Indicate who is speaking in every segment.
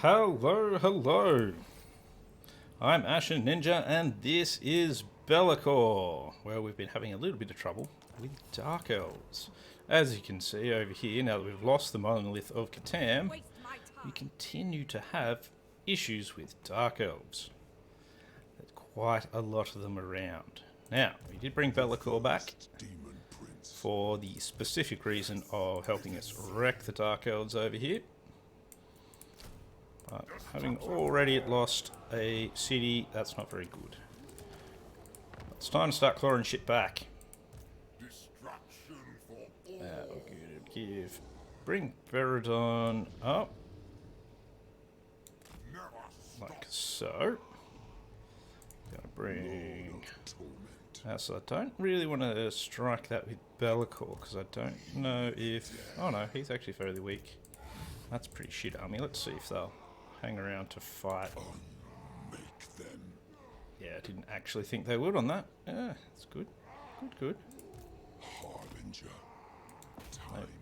Speaker 1: Hello, hello. I'm Ashen Ninja, and this is Belakor, where we've been having a little bit of trouble with Dark Elves. As you can see over here, now that we've lost the monolith of Catan, we continue to have issues with Dark Elves. There's quite a lot of them around. Now, we did bring Belakor back for the specific reason of helping us wreck the Dark Elves over here. But having already lost a city, that's not very good. It's time to start clawing shit back. Give. Bring Veridon up. Like so. Gonna bring... so I don't really want to strike that with Belakor, because I don't know if... Oh no, he's actually fairly weak. That's a pretty shit army. Let's see if they'll hang around to fight. Yeah, I didn't actually think they would on that. Yeah, it's good. Good.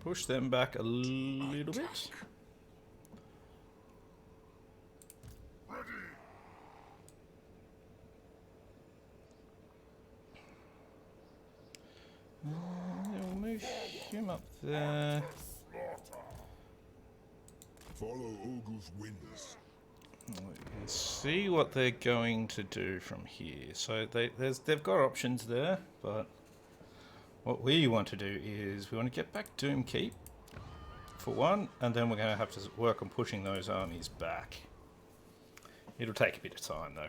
Speaker 1: Push them back a little bit. We'll move him up there.
Speaker 2: Follow Ogle's winds.
Speaker 1: We can see what they're going to do from here. So they've got options there, but what we want to do is we want to get back Doom Keep for one, and then we're going to have to work on pushing those armies back. It'll take a bit of time though.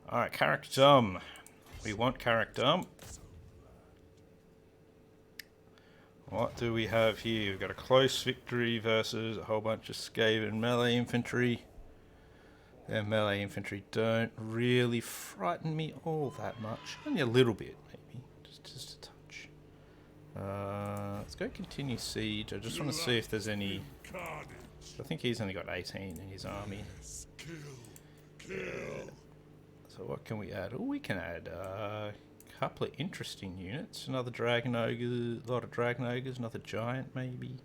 Speaker 1: Alright, Carrick-Dum. We want Carrick-Dum. What do we have here? We've got a close victory versus a whole bunch of Skaven melee infantry. Their melee infantry don't really frighten me all that much. Only a little bit, maybe. Just a touch. Let's go continue siege. I just want to see if there's any... I think he's only got 18 in his army. So what can we add? Oh, we can add a couple of interesting units. Another Dragon Ogre, a lot of Dragon Ogres, another Giant maybe.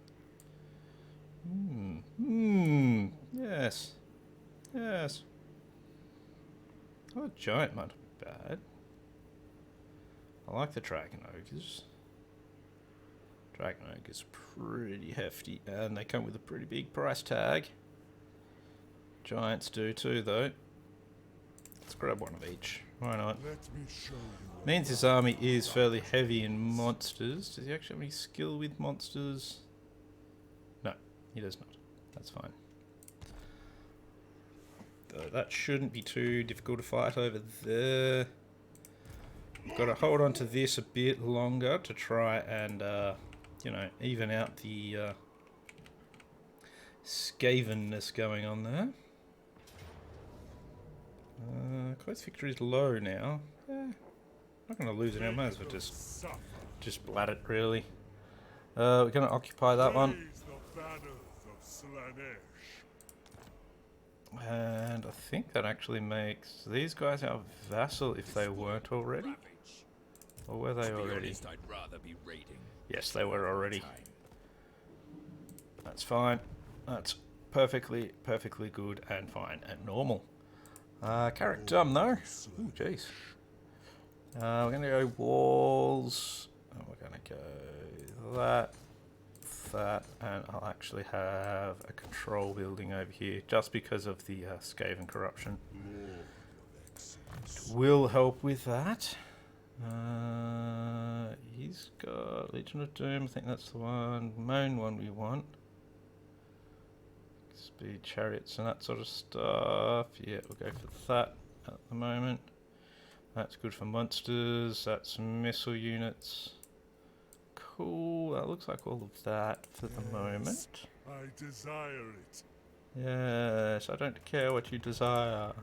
Speaker 1: Yes. Yes. Oh, the Giant might be bad. I like the Dragon Ogres. Dragon Ogres pretty hefty, and they come with a pretty big price tag. Giants do too, though. Let's grab one of each. Why not? Means his army is fairly heavy in monsters. Does he actually have any skill with monsters? No, he does not. That's fine. That shouldn't be too difficult to fight over there. Got to hold on to this a bit longer to try and, you know, even out the Skavenness going on there. Close victory is low now. Not going to lose it now. Might as well just blat it, really. We're going to occupy that one. And I think that actually makes these guys our vassal if they weren't already. Or were they already? Yes, they were already. That's fine. That's perfectly good and fine and normal. Carrick-Dum though. Ooh, jeez. We're going to go walls. And we're going to go that, and I'll actually have a control building over here just because of the Skaven corruption. It will help with that. He's got Legion of Doom. I think that's the main one we want. Speed chariots and that sort of stuff. Yeah, we'll go for that at the moment. That's good for monsters. That's missile units. Cool. That looks like all of that for the moment.
Speaker 2: I desire it.
Speaker 1: Yes, I don't care what you desire.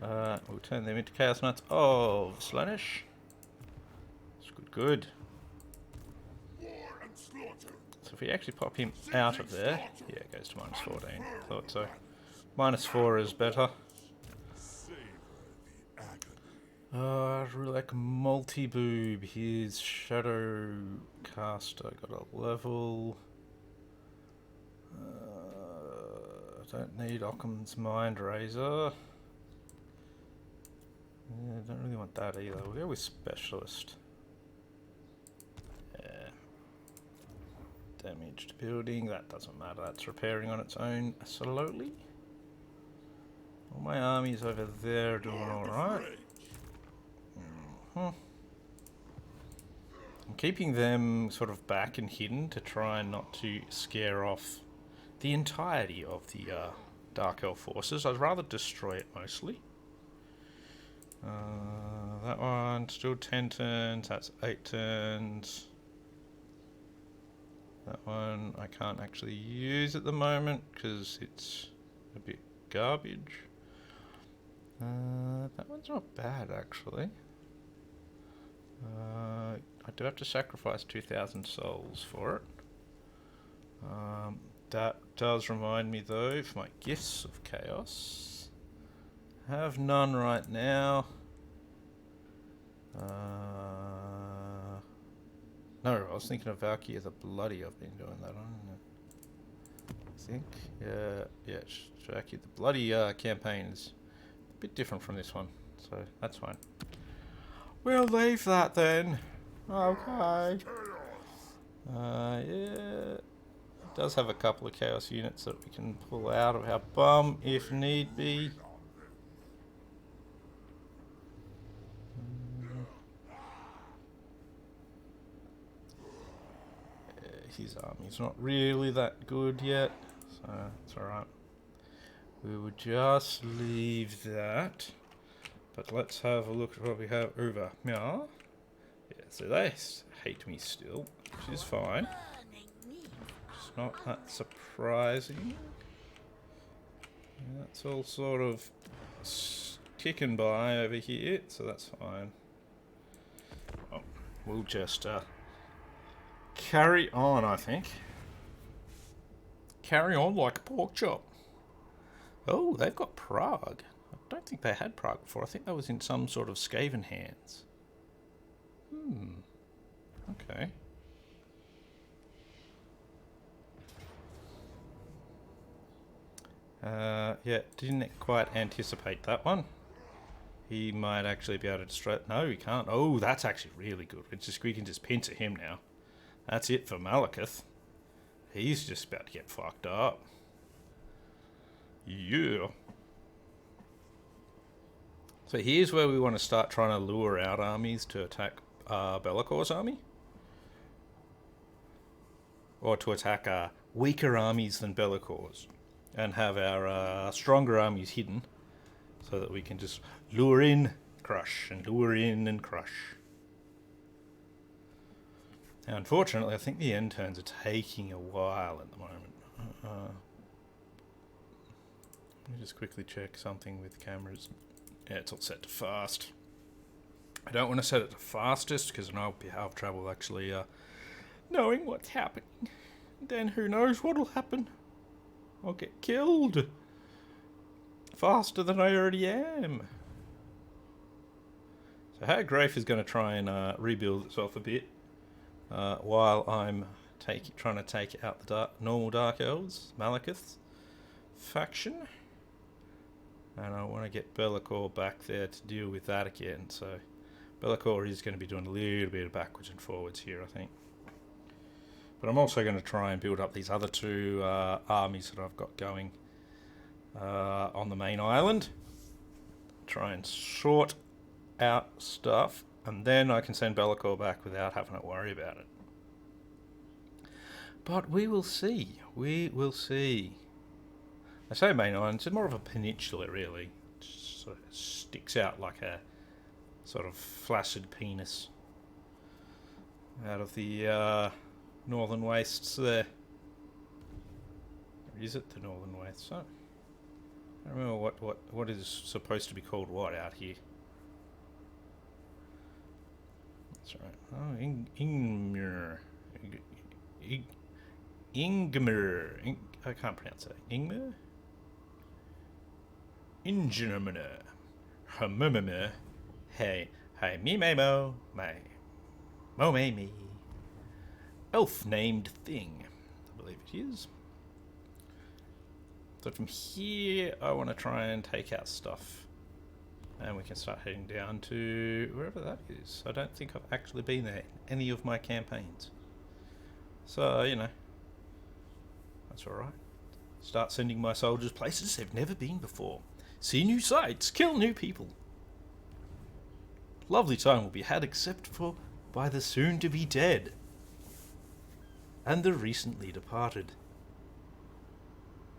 Speaker 1: We'll turn them into Chaos Knights of Slaanesh. It's good. So if we actually pop him out of there, yeah, it goes to -14. Thought so. -4 is better. Rulek Multi-Boob, his Shadow Caster got a level. don't need Occam's Mind Razor. Yeah, don't really want that either. We'll go with Specialist. Yeah. Damaged building, that doesn't matter. That's repairing on its own slowly. All my armies over there are doing alright. I'm keeping them sort of back and hidden to try not to scare off the entirety of the Dark Elf forces. I'd rather destroy it mostly. That one still 10 turns, that's 8 turns. That one I can't actually use at the moment because it's a bit garbage. That one's not bad actually. I do have to sacrifice 2,000 souls for it. That does remind me though of my Gifts of Chaos. Have none right now. No, I was thinking of Valkyrie the Bloody. I've been doing that on. I think. Yeah, Valkyrie the Bloody campaign is a bit different from this one, so that's fine. We'll leave that then. Okay. Yeah. It does have a couple of chaos units that we can pull out of our bum if need be. His army's not really that good yet, so it's alright. We will just leave that. But let's have a look at what we have over here. Yeah, so they hate me still, which is fine. It's not that surprising. Yeah, that's all sort of ticking by over here, so that's fine. Well, we'll just carry on, I think. Carry on like a pork chop. Oh, they've got Prague. I don't think they had Prague before. I think that was in some sort of Skaven hands. Okay. Yeah, didn't quite anticipate that one. He might actually be able to destroy it. No, he can't. Oh, that's actually really good. We can just pincer him now. That's it for Malekith. He's just about to get fucked up. Yeah. So here's where we want to start trying to lure out armies to attack Belakor's army. Or to attack weaker armies than Belakor's. And have our stronger armies hidden. So that we can just lure in, crush, and lure in and crush. Now, unfortunately, I think the end turns are taking a while at the moment. Let me just quickly check something with cameras. Yeah, it's all set to fast. I don't want to set it to fastest because then I'll have trouble actually knowing what's happening. Then who knows what'll happen. I'll get killed faster than I already am. So Haggrafe is going to try and rebuild itself a bit. While I'm trying to take out the normal Dark Elves, Malekith's faction. And I want to get Belakor back there to deal with that again. So Belakor is going to be doing a little bit of backwards and forwards here, I think. But I'm also going to try and build up these other two armies that I've got going on the main island. Try and sort out stuff. And then I can send Belakor back without having to worry about it. But we will see. We will see. I say main island, it's more of a peninsula really. It sort of sticks out like a sort of flaccid penis out of the northern wastes there. Or is it the northern wastes? I don't remember what is supposed to be called what out here. That's right. Oh, Ingmar. Ingmar. I can't pronounce that. Ingmar? Ingenomina. Hamumima. Hey. Hey, me mo. My. Mo me. Elf named thing. I believe it is. So from here, I want to try and take out stuff. And we can start heading down to wherever that is. I don't think I've actually been there in any of my campaigns. So, you know, that's alright. Start sending my soldiers places they've never been before. See new sights, kill new people. Lovely time will be had except for by the soon-to-be dead. And the recently departed.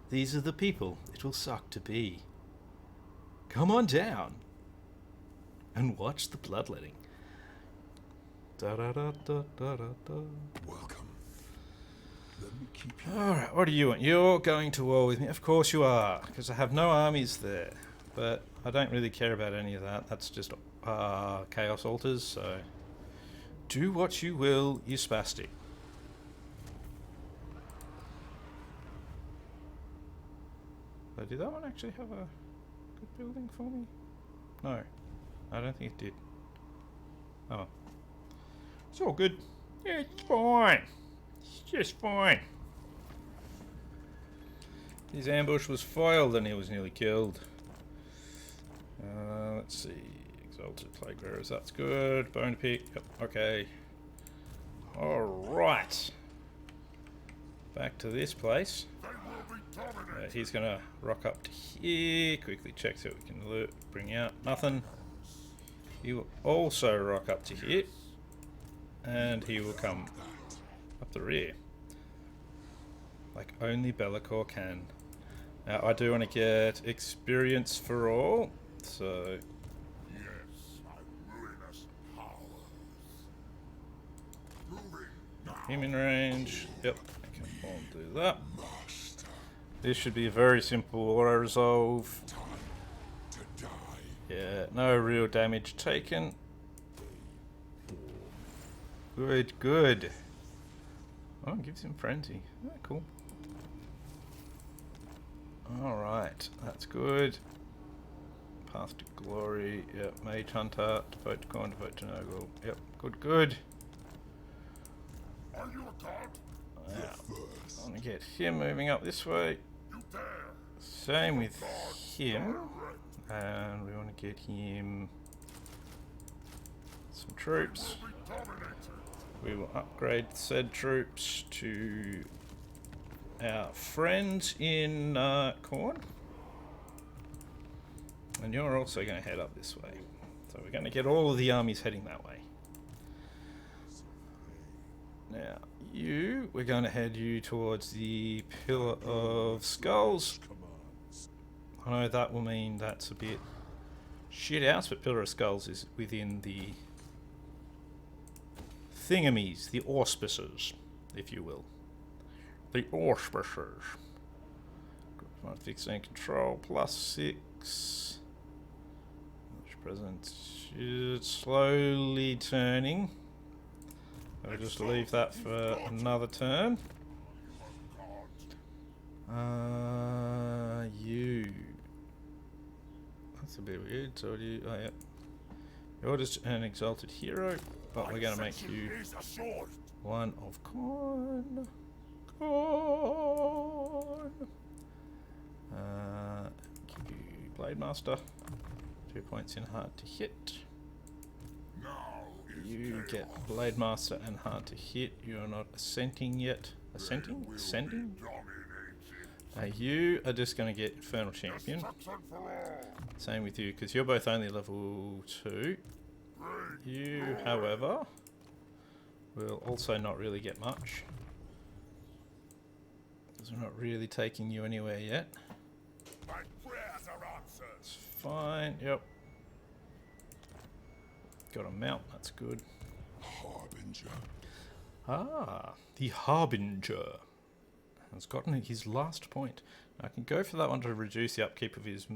Speaker 1: These are the people it will suck to be. Come on down and watch the bloodletting. Da da da da da da da.
Speaker 2: Welcome. Let me keep you.
Speaker 1: Alright, what do you want? You're going to war with me? Of course you are, because I have no armies there. But I don't really care about any of that. That's just chaos altars, so do what you will, you spastic. But did that one actually have a good building for me? No, I don't think it did. Oh. It's all good. Yeah, it's fine. It's just fine. His ambush was foiled and he was nearly killed. Let's see. Exalted Plague Bearers, that's good. Bone Pick, yep, okay. Alright. Back to this place. He's gonna rock up to here. Quickly check so we can loot, bring out nothing. He will also rock up to here. And he will come up the rear. Like only Belakor can. Now I do want to get experience for all. So him in range. Yep, I can all do that. This should be a very simple auto resolve. Yeah, no real damage taken. Good, good. Oh, it gives him frenzy. Oh, cool. Alright, that's good. Path to glory. Yep, Mage Hunter. Devote to Corn, devote to Noggle. Yep, good, good.
Speaker 2: Are you a god?
Speaker 1: Now, I want to get him moving up this way. Same with him. And we want to get him some troops. We will upgrade said troops to our friends in Corn. And you're also going to head up this way. So we're going to get all of the armies heading that way. Now, we're going to head you towards the Pillar of Skulls. I know that will mean that's a bit shit house, but Pillar of Skulls is within the thingamies, the auspices, if you will. The auspices. 15 control, +6. Present is slowly turning. I'll just leave that for another turn. You. That's a bit weird. So do you? Oh yeah. You're just an exalted hero, but we're gonna make you one of Corn. Corn. Give you Blade Master. 2 points in hard to hit. You get Blade Master and hard to hit. You're not ascending yet. Ascending? Ascending? You are just going to get Infernal Champion. Same with you, because you're both only level 2. You, however, will also not really get much. Because we're not really taking you anywhere yet. It's fine, yep. Got a mount, that's good.
Speaker 2: Harbinger.
Speaker 1: Ah, the Harbinger has gotten his last point. I can go for that one to reduce the upkeep of his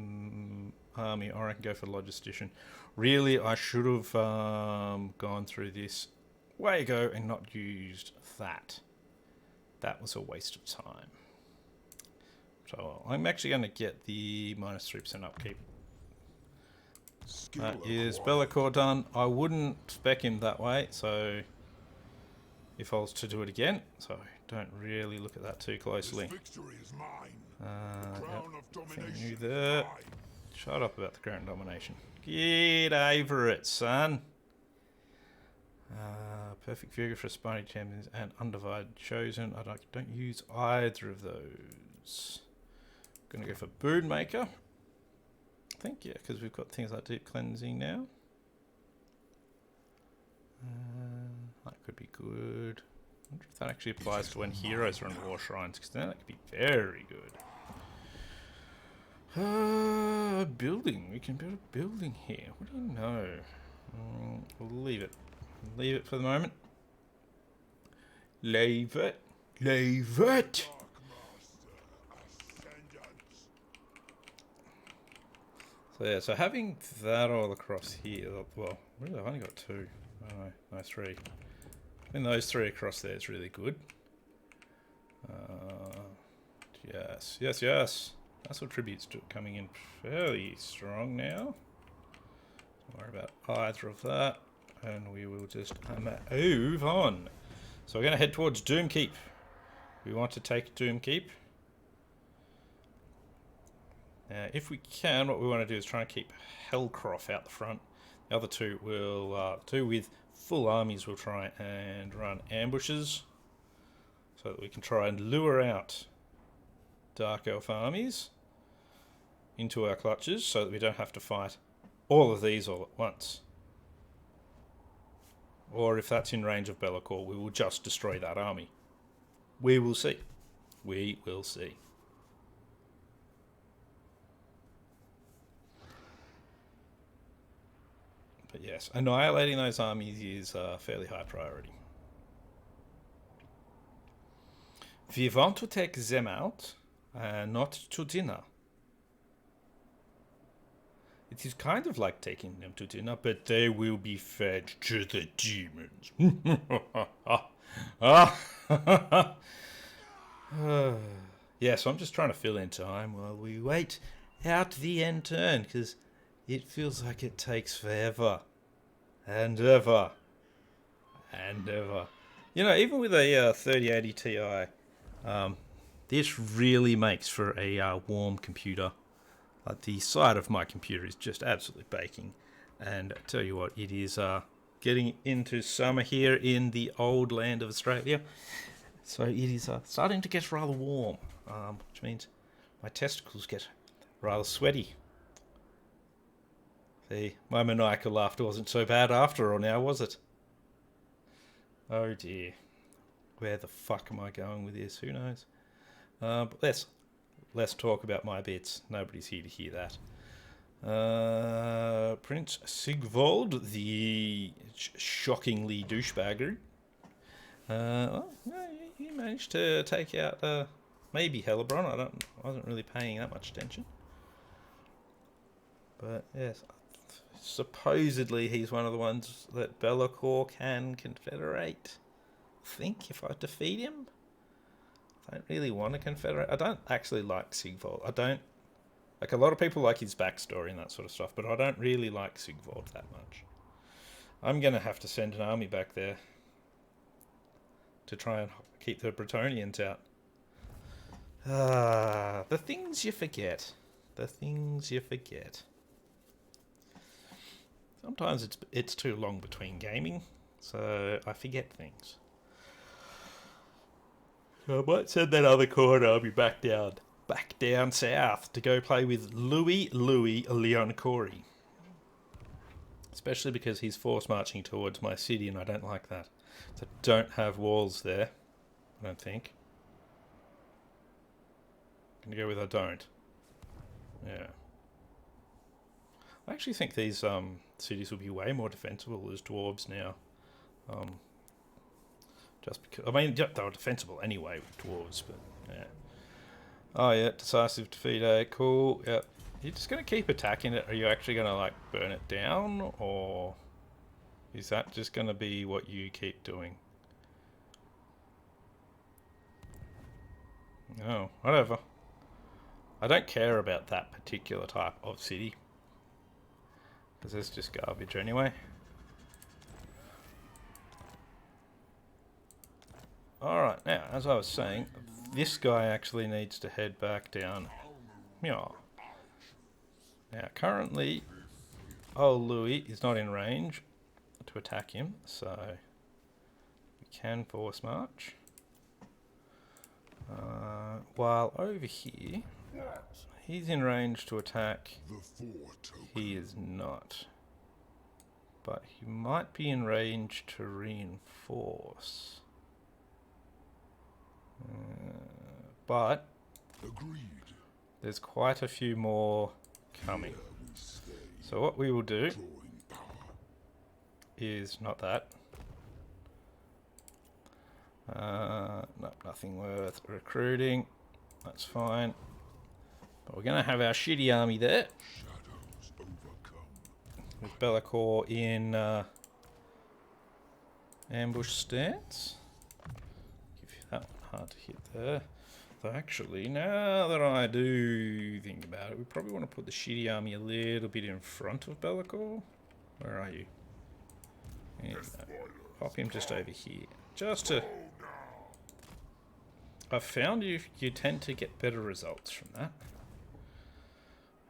Speaker 1: army, or I can go for Logistician. Really, I should have gone through this way ago and not used that. That was a waste of time. So I'm actually going to get the -3% upkeep. That is Belakor done. I wouldn't spec him that way, so if I was to do it again, so don't really look at that too closely.
Speaker 2: Victory is mine.
Speaker 1: Yep. Anything new there? Shut up about the current domination. Get over it, son. Perfect figure for aspiring champions and undivided chosen. Don't use either of those. Gonna go for Boonmaker. I think, yeah, because we've got things like deep cleansing now. That could be good. I wonder if that actually applies to when heroes are on war shrines, because then that could be very good. Building. We can build a building here. What do you know? We'll leave it. Leave it for the moment. Leave it. Leave it. So yeah, so having that all across here, well, really I've only got two. Oh no, three. Having those three across there is really good. Yes, yes, yes. Muscle tributes coming in fairly strong now. Don't worry about either of that. And we will just move on. So we're going to head towards Doomkeep. We want to take Doomkeep. If we can, what we want to do is try and keep Hellcroft out the front. The other two will, two with full armies will try and run ambushes. So that we can try and lure out Dark Elf armies into our clutches so that we don't have to fight all of these all at once. Or if that's in range of Belakor, we will just destroy that army. We will see. We will see. But yes, annihilating those armies is a fairly high priority. We want to take them out, not to dinner. It is kind of like taking them to dinner, but they will be fed to the demons. Yeah, so I'm just trying to fill in time while we wait out the end turn, because it feels like it takes forever. And ever. And ever. You know, even with a 3080 Ti, this really makes for a warm computer. The side of my computer is just absolutely baking. And I tell you what, it is getting into summer here in the old land of Australia. So it is starting to get rather warm, which means my testicles get rather sweaty. See, my maniacal laughter wasn't so bad after all now, was it? Oh dear. Where the fuck am I going with this? Who knows? But let's talk about my bits. Nobody's here to hear that. Prince Sigvald, the shockingly douchebagger. Well, he managed to take out maybe Hellebron. I wasn't really paying that much attention. But yes, supposedly he's one of the ones that Belakor can confederate. I think if I defeat him. I don't really want to confederate. I don't actually like Sigvald. I don't. Like, a lot of people like his backstory and that sort of stuff, but I don't really like Sigvald that much. I'm going to have to send an army back there to try and keep the Bretonnians out. The things you forget. The things you forget. Sometimes it's too long between gaming, so I forget things. I might send that other corner army back down south to go play with Louis Leon Corey. Especially because he's force marching towards my city and I don't like that. So I don't have walls there, I don't think. I'm going to go with I don't. Yeah. I actually think these cities will be way more defensible as dwarves now. Just because, I mean, they were defensible anyway with dwarves, but yeah. Oh yeah, decisive defeat, cool, yep. You're just going to keep attacking it, or are you actually going to, like, burn it down, or is that just going to be what you keep doing? No, whatever. I don't care about that particular type of city, because it's just garbage anyway. Alright, now, as I was saying, this guy actually needs to head back down. Yeah, Now, currently, old Louis is not in range to attack him, so we can force march. While over here, he's in range to attack. He is not. But he might be in range to reinforce. But there's quite a few more coming. So what we will do is not that. No, nothing worth recruiting. That's fine. But we're going to have our shitty army there. With Belakor in ambush stance. Give you that one hard to hit there. So actually, now that I do think about it, we probably want to put the shitty army a little bit in front of Belakor. Where are you? There you go. Pop him just over here. Just to... I've found you tend to get better results from that.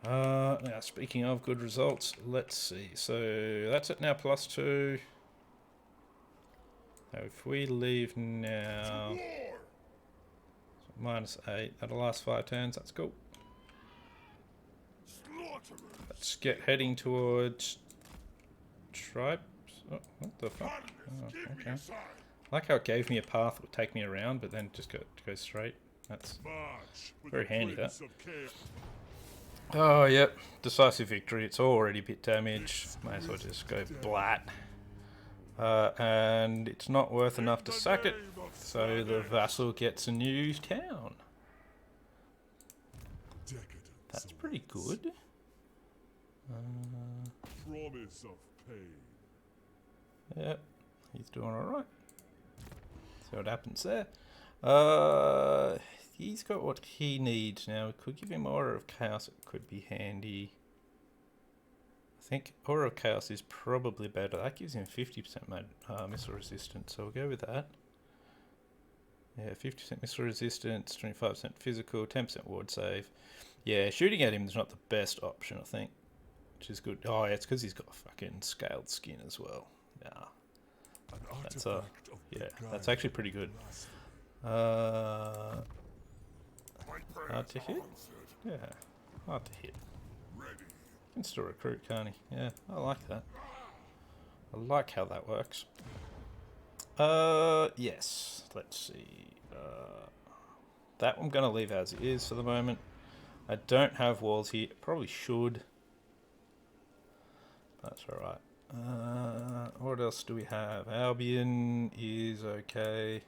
Speaker 1: Now, speaking of good results, let's see. So that's it now, +2. Now, if we leave now, so -8, that'll last 5 turns. That's cool. Let's get heading towards tribes. Oh, what the fuck? Oh, okay. I like how it gave me a path that would take me around, but then just go straight. That's very handy, that. Oh, yep. Decisive victory. It's already a bit damaged. May as well just go blat. And it's not worth enough to sack it, so the vassal gets a new town. That's pretty good.
Speaker 2: Promise of pain.
Speaker 1: Yep, he's doing alright. See what happens there. He's got what he needs now. We could give him Aura of Chaos. It could be handy. I think Aura of Chaos is probably better. That gives him 50% missile resistance, so we'll go with that. Yeah, 50% missile resistance, 25% physical, 10% ward save. Yeah, shooting at him is not the best option, I think. Which is good. Oh, yeah, it's because he's got fucking scaled skin as well. Yeah. That's yeah, that's actually pretty good. Hard to hit? Yeah, hard to hit. Can still recruit, can't he? Yeah, I like that. I like how that works. Yes, let's see. That I'm going to leave as it is for the moment. I don't have walls here. Probably should. That's alright. What else do we have? Albion is okay.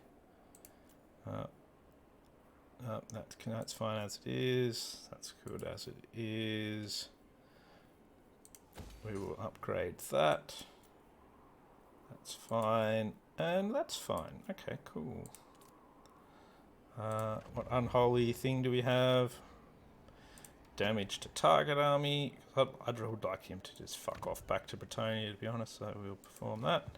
Speaker 1: That's fine as it is. That's good as it is. We will upgrade that. That's fine. And that's fine. Okay, cool. What unholy thing do we have? Damage to target army. I'd would like him to just fuck off back to Bretonia, to be honest, so we'll perform that.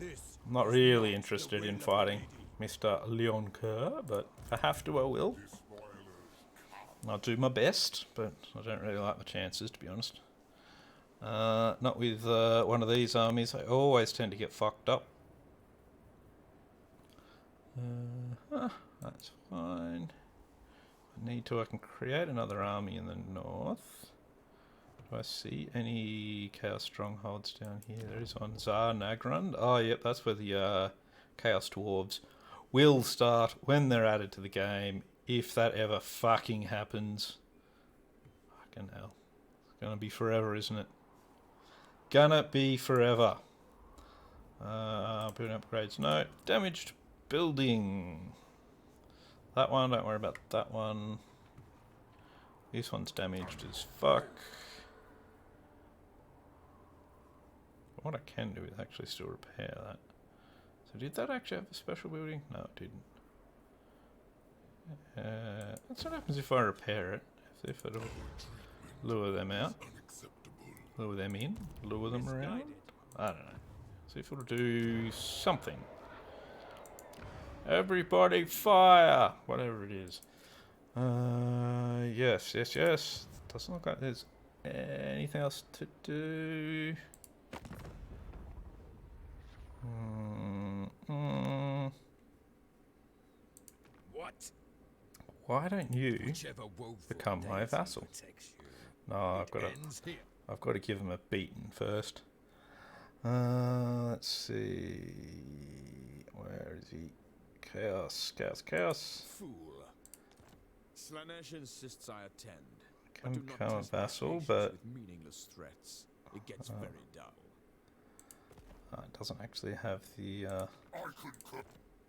Speaker 1: I'm not really interested in fighting Mr. Leoncoeur, but if I have to, I will. I'll do my best, but I don't really like the chances, to be honest. Not with one of these armies. I always tend to get fucked up. That's fine. If I need to, I can create another army in the north. Do I see any Chaos Strongholds down here? There is one. Tsar Nagrund. Oh, yep, that's where the Chaos Dwarves will start when they're added to the game. If that ever fucking happens. Fucking hell. It's gonna be forever, isn't it? Gonna be forever. Building upgrades. No. Damaged building. That one, don't worry about that one. This one's damaged as fuck. What I can do is actually still repair that. So did that actually have a special building? No, it didn't. That's what happens if I repair it. If it'll lure them out. Lure them in. Lure them around. I don't know. See if it'll do something. Everybody fire! Whatever it is. Yes, yes, yes. Doesn't look like there's anything else to do.
Speaker 3: What?
Speaker 1: Why don't you
Speaker 3: Whichever woeful
Speaker 1: become my
Speaker 3: deity
Speaker 1: vassal?
Speaker 3: protects you.
Speaker 1: No,
Speaker 3: It ends here.
Speaker 1: I've got to give him a beating first. Let's see. Where is he? Chaos, chaos, chaos.
Speaker 3: Fool. Slanesh insists I attend.
Speaker 1: Can
Speaker 3: Do not
Speaker 1: become a
Speaker 3: test my
Speaker 1: vassal,
Speaker 3: patience
Speaker 1: but
Speaker 3: with meaningless threats. It gets very dull.
Speaker 1: it doesn't actually have the
Speaker 2: I could cut.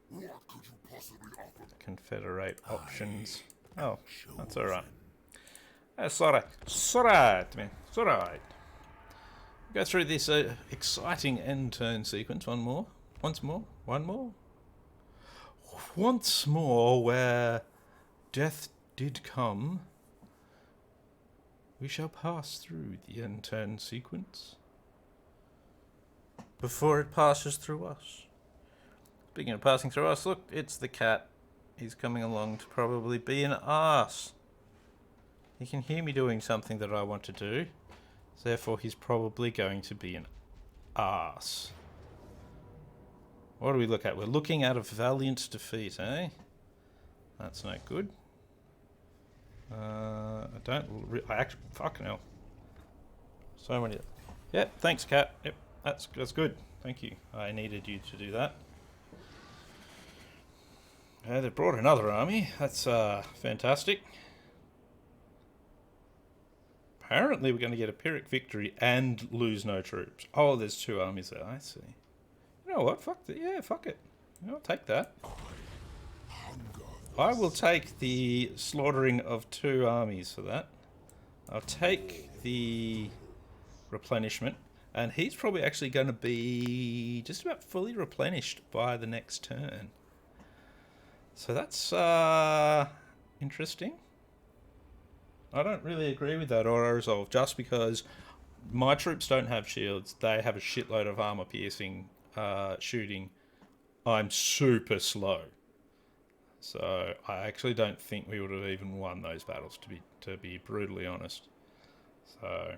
Speaker 2: What could you possibly offer?
Speaker 1: confederate options. Oh, that's
Speaker 2: Chosen.
Speaker 1: alright. That's alright. It's alright, man. It's alright. Go through this exciting end turn sequence one more. Once more. One more. Once more, where death did come, we shall pass through the end turn sequence before it passes through us. Speaking of passing through us, look, it's the cat. He's coming along to probably be an arse. He can hear me doing something that I want to do, therefore he's probably going to be an arse. What do we look at? We're looking at a valiant defeat, eh? That's no good. I actually, fucking hell. So many. Yep, thanks, cat. Yep, that's good. Thank you. I needed you to do that. They brought another army. That's fantastic. Apparently, we're going to get a Pyrrhic victory and lose no troops. Oh, there's two armies there. I see. You know what? Fuck it. Yeah, fuck it. I'll take that. I will take the slaughtering of two armies for that. I'll take the replenishment. And he's probably actually going to be just about fully replenished by the next turn. So that's interesting. I don't really agree with that auto resolve just because my troops don't have shields. They have a shitload of armor piercing shooting. I'm super slow. So I actually don't think we would have even won those battles, to be brutally honest. So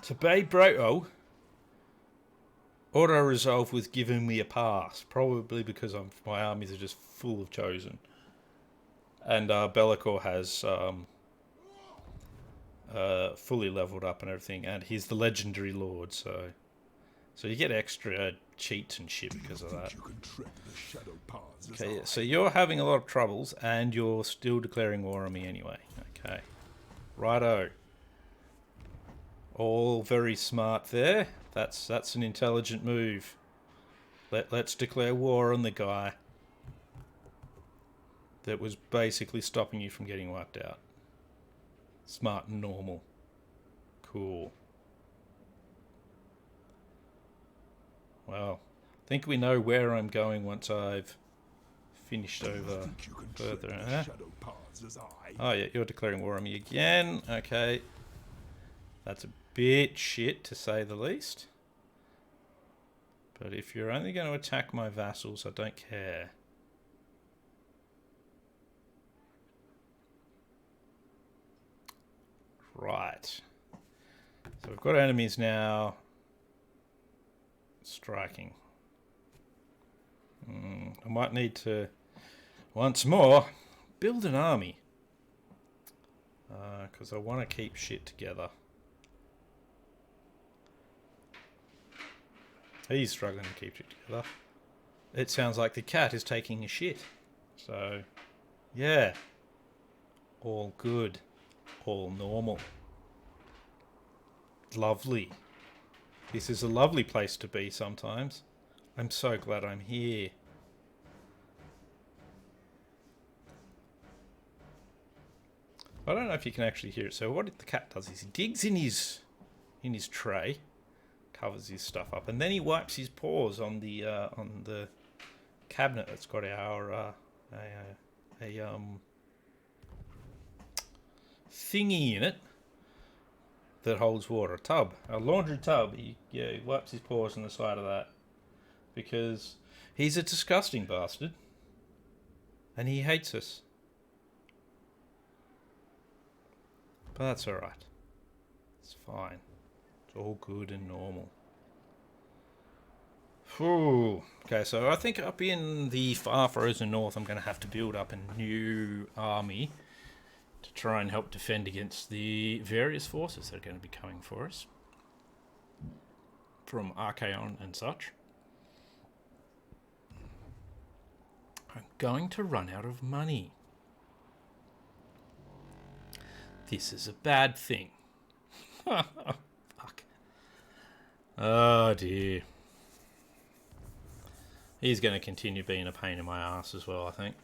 Speaker 1: to be brutal, auto resolve was giving me a pass, probably because my armies are just full of chosen. And Belakor has fully leveled up and everything, and he's the legendary lord, so you get extra cheats and shit because of that. Okay, yeah, so you're having a lot of troubles, and you're still declaring war on me anyway. Okay, righto. All very smart there. That's an intelligent move. Let's declare war on the guy that was basically stopping you from getting wiped out. Smart and normal. Cool. Well, I think we know where I'm going once I've finished over further. Huh? Oh yeah, you're declaring war on me again. Okay. That's a bit shit, to say the least. But if you're only going to attack my vassals, I don't care. Right. So we've got enemies now striking. I might need to, once more, build an army. Because I want to keep shit together. He's struggling to keep it together. It sounds like the cat is taking a shit. So, yeah. All good. All normal. Lovely. This is a lovely place to be sometimes. I'm so glad I'm here. I don't know if you can actually hear it. So what the cat does is he digs in his tray, covers his stuff up, and then he wipes his paws on the cabinet that's got our thingy in it that holds water. A tub, a laundry tub. He wipes his paws on the side of that because He's a disgusting bastard. And he hates us. But that's alright. It's fine. It's all good and normal. Whew. Okay, so I think up in the far frozen north I'm going to have to build up a new army to try and help defend against the various forces that are going to be coming for us. From Archaon and such. I'm going to run out of money. This is a bad thing. Fuck. Oh dear. He's going to continue being a pain in my ass as well, I think.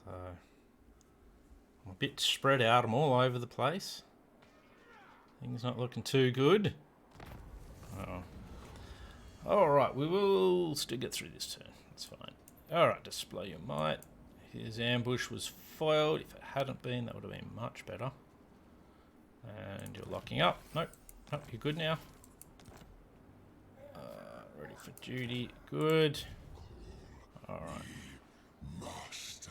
Speaker 1: So, I'm a bit spread out. I'm all over the place. Things not looking too good. Oh. Alright, we will still get through this turn. That's fine. Alright, display your might. His ambush was foiled. If it hadn't been, that would have been much better. And you're locking up. Nope. Nope, you're good now. Ready for duty. Good. Alright.
Speaker 2: Master.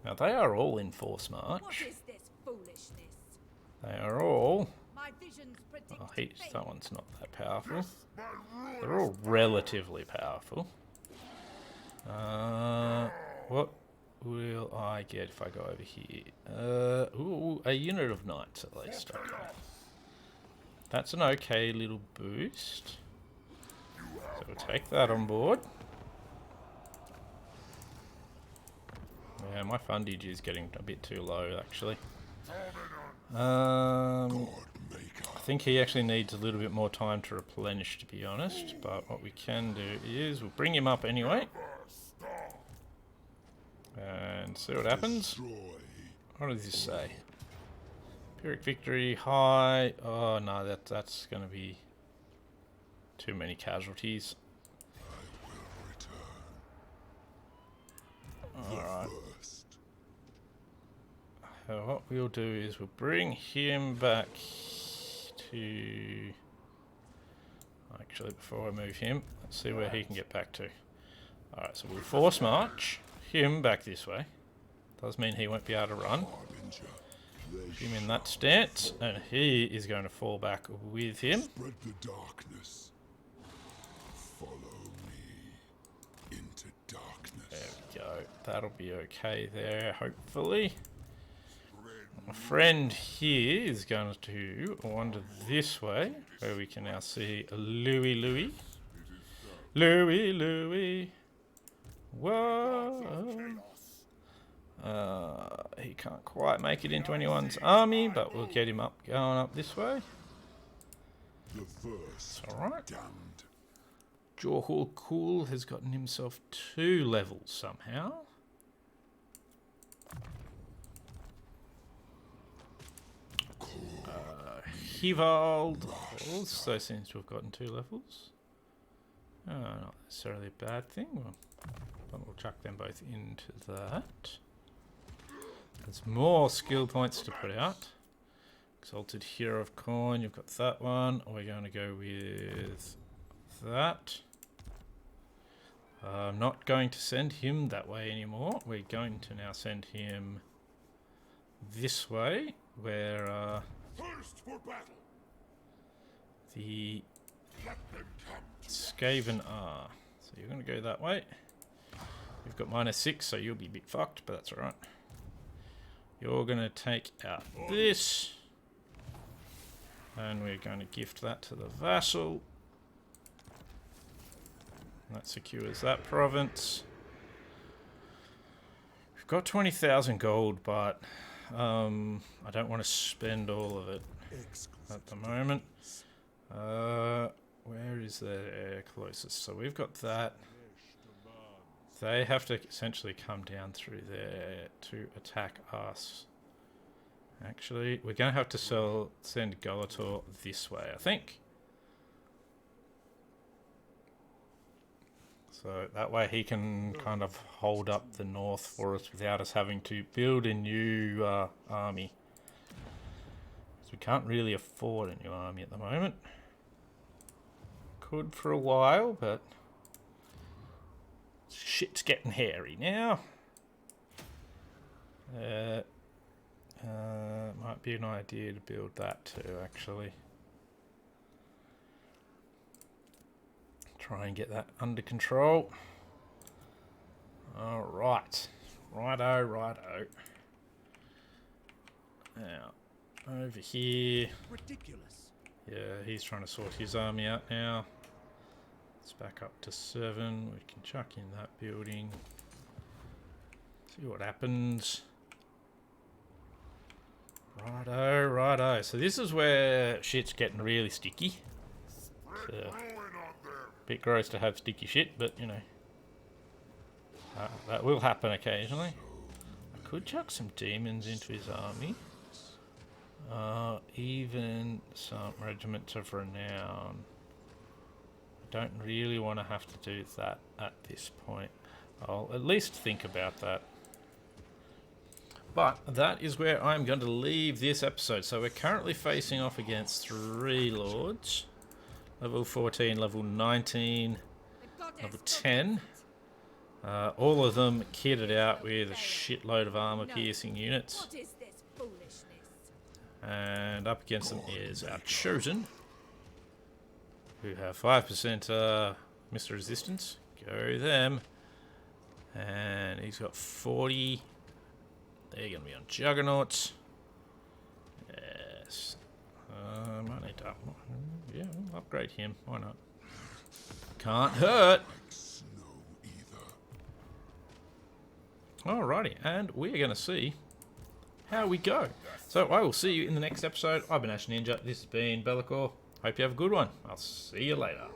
Speaker 1: Now they are all in force march.
Speaker 4: What is this foolishness?
Speaker 1: They are all...
Speaker 4: My visions predict
Speaker 1: Oh,
Speaker 4: fate.
Speaker 1: that one's not that powerful. They're all relatively powerful. What will I get if I go over here? Ooh, a unit of knights at least. Okay. That's an okay little boost. So we'll take that on board. Yeah, my fundage is getting a bit too low, actually. I think he actually needs a little bit more time to replenish, to be honest. But what we can do is we'll bring him up anyway. And see what happens. What does this say? Pyrrhic victory, high. Oh no, that's going to be too many casualties. Alright. So what we'll do is we'll bring him back to... Actually, before I move him, let's see where he can get back to. Alright, so we'll force march him back this way. Does mean he won't be able to run. Put him in that stance, and he is going to fall back with him.
Speaker 2: Spread the darkness. Follow me into darkness.
Speaker 1: There we go. That'll be okay there, hopefully. My friend here is going to wander this way, where we can now see Louis. Whoa. He can't quite make it into anyone's army, but we'll get him up, going up this way.
Speaker 2: The first
Speaker 1: Alright.
Speaker 2: damned.
Speaker 1: Jorhul Cool has gotten himself 2 levels somehow. Hivald also seems to have gotten 2 levels. Not necessarily a bad thing. But we'll chuck them both into that. There's more skill points to put out. Exalted Hero of Corn, you've got that one. We're going to go with that. I'm not going to send him that way anymore. We're going to now send him this way, where
Speaker 2: First for battle.
Speaker 1: the
Speaker 2: Let them come.
Speaker 1: Skaven are. So you're going to go that way. You've got -6, so you'll be a bit fucked, but that's alright. You're going to take out this. And we're going to gift that to the vassal. That secures that province. We've got 20,000 gold, but I don't want to spend all of it at the moment. Where is their closest? So we've got that. They have to essentially come down through there to attack us. Actually, we're going to have to send Galator this way, I think. So that way he can kind of hold up the north for us without us having to build a new army. we can't really afford a new army at the moment. Could for a while, but shit's getting hairy now. Might be an idea to build that too, actually. Try and get that under control. Alright. Righto. Now, over here.
Speaker 3: Ridiculous.
Speaker 1: Yeah, he's trying to sort his army out now. It's back up to 7. We can chuck in that building. See what happens. Righto. So this is where shit's getting really sticky. It's a bit gross to have sticky shit, but you know. That will happen occasionally. I could chuck some demons into his army. Even some regiments of renown. I don't really want to have to do that at this point. I'll at least think about that. But that is where I'm going to leave this episode. So we're currently facing off against 3 lords. Level 14, level 19, level 10. All of them kitted out with a shitload of armor-piercing units.
Speaker 4: What is this foolishness?
Speaker 1: And up against them is our Chosen, who have 5% Mr. Resistance. Go them. And he's got 40. They're going to be on Juggernauts. Yes. Might need to we'll upgrade him. Why not? Can't hurt. Alrighty, and we're going to see how we go. So I will see you in the next episode. I've been Ash Ninja. This has been Belakor. Hope you have a good one. I'll see you later.